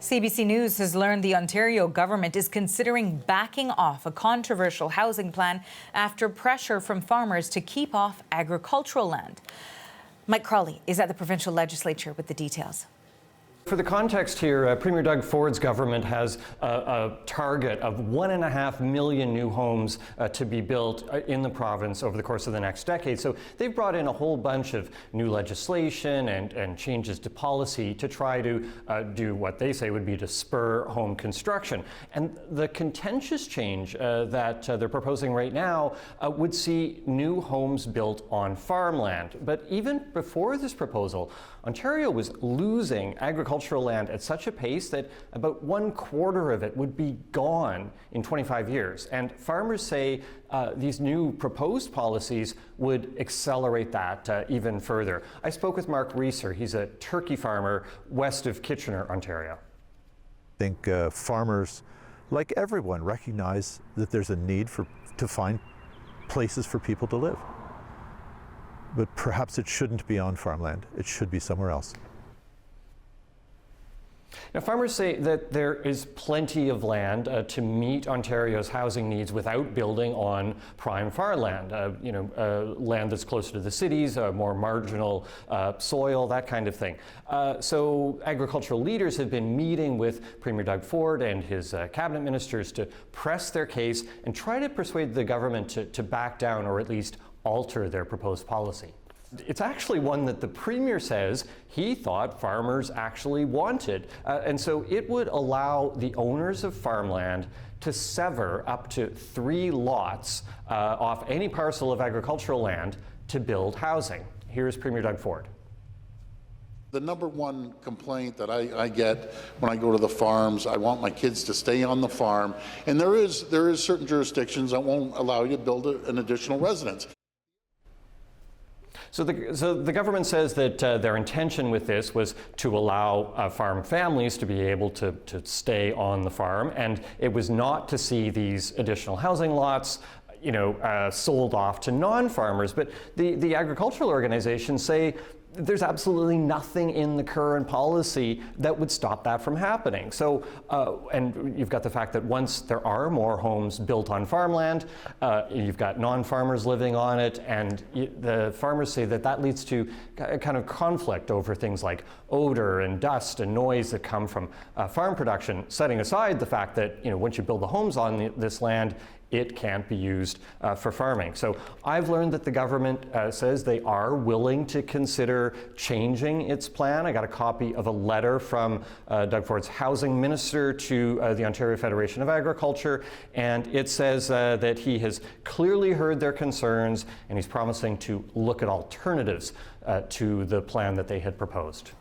CBC News has learned the Ontario government is considering backing off a controversial housing plan after pressure from farmers to keep off agricultural land. Mike Crawley is at the provincial legislature with the details. For the context here, Premier Doug Ford's government has a target of 1.5 million new homes to be built in the province over the course of the next decade. So they've brought in a whole bunch of new legislation and changes to policy to try to do what they say would be to spur home construction. And the contentious change that they're proposing right now would see new homes built on farmland. But even before this proposal, Ontario was losing agricultural land at such a pace that about 1/4 of it would be gone in 25 years. And farmers say these new proposed policies would accelerate that even further. I spoke with Mark Reeser. He's a turkey farmer west of Kitchener, Ontario. I think farmers, like everyone, recognize that there's a need to find places for people to live. But perhaps it shouldn't be on farmland. It should be somewhere else. Now, farmers say that there is plenty of land to meet Ontario's housing needs without building on prime farmland, land that's closer to the cities, more marginal soil, that kind of thing. So agricultural leaders have been meeting with Premier Doug Ford and his cabinet ministers to press their case and try to persuade the government to back down or at least alter their proposed policy. It's actually one that the Premier says he thought farmers actually wanted. And so it would allow the owners of farmland to sever up to 3 lots off any parcel of agricultural land to build housing. Here's Premier Doug Ford. The number one complaint that I get when I go to the farms, I want my kids to stay on the farm. And there is certain jurisdictions that won't allow you to build an additional residence. So the government says that their intention with this was to allow farm families to be able to stay on the farm, and it was not to see these additional housing lots sold off to non-farmers. But the agricultural organizations say there's absolutely nothing in the current policy that would stop that from happening. So, and you've got the fact that once there are more homes built on farmland, you've got non-farmers living on it, and the farmers say that leads to a kind of conflict over things like odor and dust and noise that come from farm production, setting aside the fact that, once you build the homes on this land, it can't be used for farming. So I've learned that the government says they are willing to consider changing its plan. I got a copy of a letter from Doug Ford's housing minister to the Ontario Federation of Agriculture, and it says that he has clearly heard their concerns and he's promising to look at alternatives to the plan that they had proposed.